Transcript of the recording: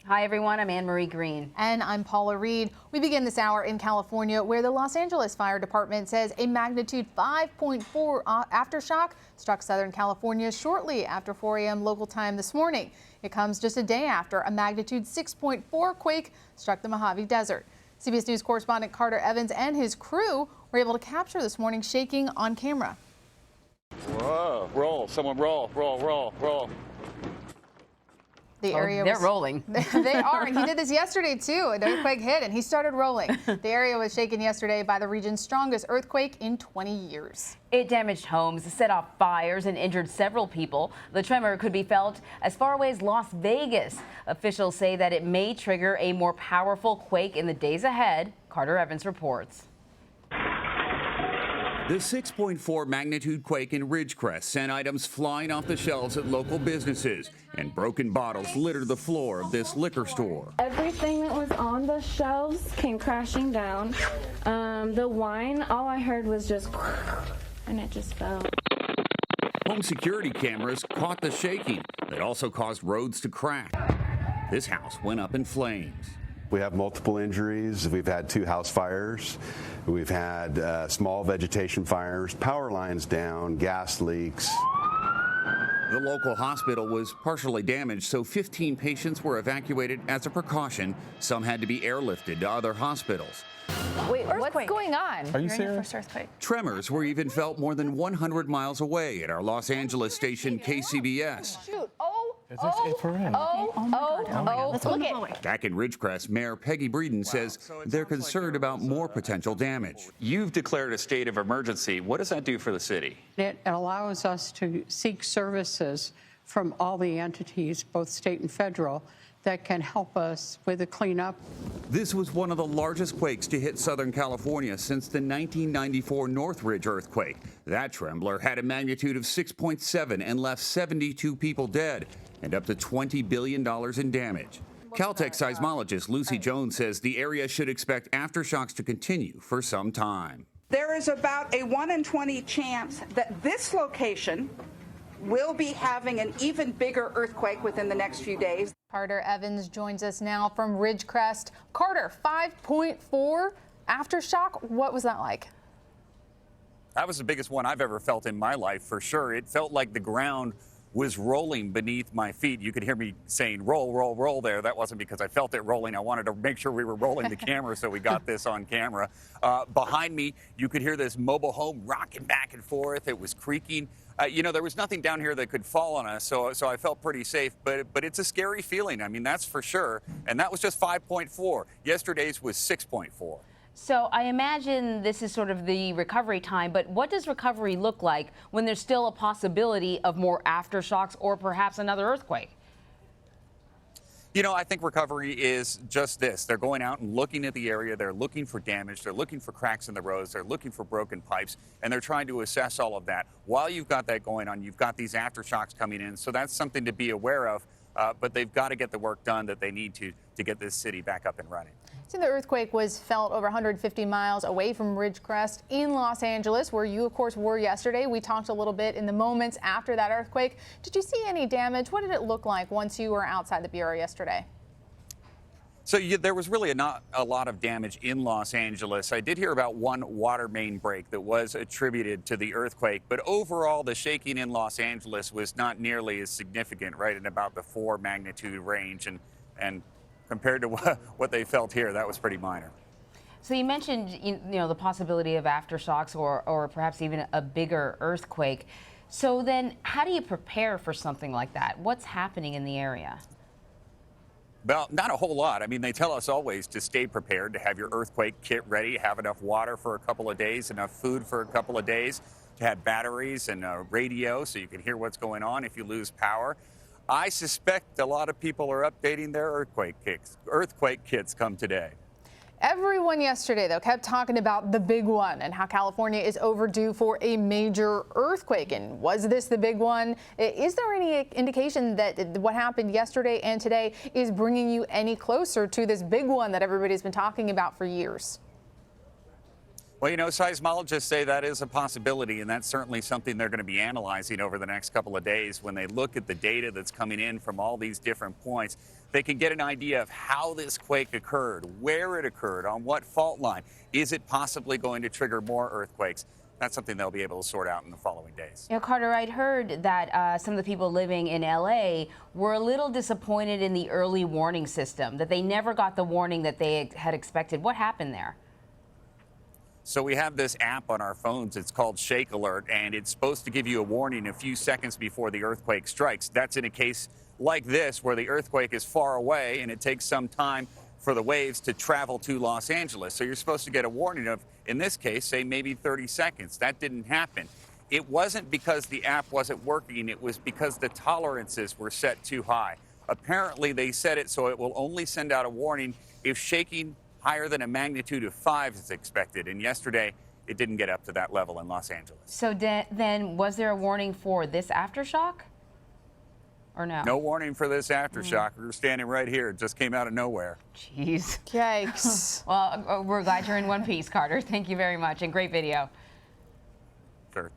Hi, everyone. I'm Anne-Marie Green. And I'm Paula Reed. We begin this hour in California, where the Los Angeles Fire Department says a magnitude 5.4 aftershock struck Southern California shortly after 4 a.m. local time this morning. It comes just a day after a magnitude 6.4 quake struck the Mojave Desert. CBS News correspondent Carter Evans and his crew were able to capture this morning's shaking on camera. Whoa, roll, someone roll, roll, roll, roll. The area they're rolling. They are, and he did this yesterday too. An earthquake hit and he started rolling. The area was shaken yesterday by the region's strongest earthquake in 20 years. It damaged homes, set off fires, and injured several people. The tremor could be felt as far away as Las Vegas. Officials say that it may trigger a more powerful quake in the days ahead. Carter Evans reports. The 6.4 magnitude quake in Ridgecrest sent items flying off the shelves at local businesses, and broken bottles littered the floor of this liquor store. Everything that was on the shelves came crashing down. The wine, all I heard was just, and it just fell. Home security cameras caught the shaking that also caused roads to crack. This house went up in flames. We have multiple injuries. We've had 2 house fires. We've had small vegetation fires, power lines down, gas leaks. The local hospital was partially damaged, so 15 patients were evacuated as a precaution. Some had to be airlifted to other hospitals. Wait, what's going on? Are you serious? Tremors were even felt more than 100 miles away at our Los Angeles station KCBS. Shoot. Look at Back in Ridgecrest, Mayor Peggy Breeden says they're concerned about more potential damage. You've declared a state of emergency. What does that do for the city? It allows us to seek services from all the entities, both state and federal, that can help us with the cleanup. This was one of the largest quakes to hit Southern California since the 1994 Northridge earthquake. That trembler had a magnitude of 6.7 and left 72 people dead and up to $20 billion in damage. Caltech seismologist Lucy Jones says the area should expect aftershocks to continue for some time. There is about a 1 in 20 chance that this location will be having an even bigger earthquake within the next few days. Carter Evans joins us now from Ridgecrest. Carter, 5.4 aftershock. What was that like? That was the biggest one I've ever felt in my life, for sure. It felt like the ground was rolling beneath my feet. You could hear me saying, roll, roll, roll there. That wasn't because I felt it rolling. I wanted to make sure we were rolling the camera, so we got this on camera. Behind me, you could hear this mobile home rocking back and forth. It was creaking. There was nothing down here that could fall on us, so I felt pretty safe. But it's a scary feeling. I mean, that's for sure. And that was just 5.4. Yesterday's was 6.4. So I imagine this is sort of the recovery time, but what does recovery look like when there's still a possibility of more aftershocks or perhaps another earthquake? I think recovery is just this. They're going out and looking at the area. They're looking for damage. They're looking for cracks in the roads. They're looking for broken pipes, and they're trying to assess all of that. While you've got that going on, you've got these aftershocks coming in, so that's something to be aware of, but they've got to get the work done that they need to get this city back up and running. So the earthquake was felt over 150 miles away from Ridgecrest in Los Angeles, where you, of course, were yesterday. We talked a little bit in the moments after that earthquake. Did you see any damage? What did it look like once you were outside the Bureau yesterday? So there was really not a lot of damage in Los Angeles. I did hear about one water main break that was attributed to the earthquake, but overall the shaking in Los Angeles was not nearly as significant, right in about the 4 magnitude range, and compared to what they felt here, that was pretty minor. So you mentioned the possibility of aftershocks or perhaps even a bigger earthquake. So then how do you prepare for something like that? What's happening in the area? Well, not a whole lot. I mean, they tell us always to stay prepared, to have your earthquake kit ready, have enough water for a couple of days, enough food for a couple of days, to have batteries and a radio so you can hear what's going on if you lose power. I suspect a lot of people are updating their earthquake kits come today. Everyone yesterday, though, kept talking about the big one and how California is overdue for a major earthquake. And was this the big one? Is there any indication that what happened yesterday and today is bringing you any closer to this big one that everybody's been talking about for years? Well, you know, seismologists say that is a possibility, and that's certainly something they're going to be analyzing over the next couple of days. When they look at the data that's coming in from all these different points, they can get an idea of how this quake occurred, where it occurred, on what fault line. Is it possibly going to trigger more earthquakes? That's something they'll be able to sort out in the following days. You know, Carter, I'd heard that some of the people living in L.A. were a little disappointed in the early warning system, that they never got the warning that they had expected. What happened there? So we have this app on our phones. It's called Shake Alert, and it's supposed to give you a warning a few seconds before the earthquake strikes. That's in a case like this, where the earthquake is far away and it takes some time for the waves to travel to Los Angeles. So you're supposed to get a warning of, in this case, say maybe 30 seconds. That didn't happen. It wasn't because the app wasn't working. It was because the tolerances were set too high. Apparently, they set it so it will only send out a warning if shaking higher than a magnitude of 5 is expected. And yesterday, it didn't get up to that level in Los Angeles. So then was there a warning for this aftershock? Or no? No warning for this aftershock. We're standing right here. It just came out of nowhere. Jeez. Yikes. Well, we're glad you're in one piece, Carter. Thank you very much, and great video. Sure.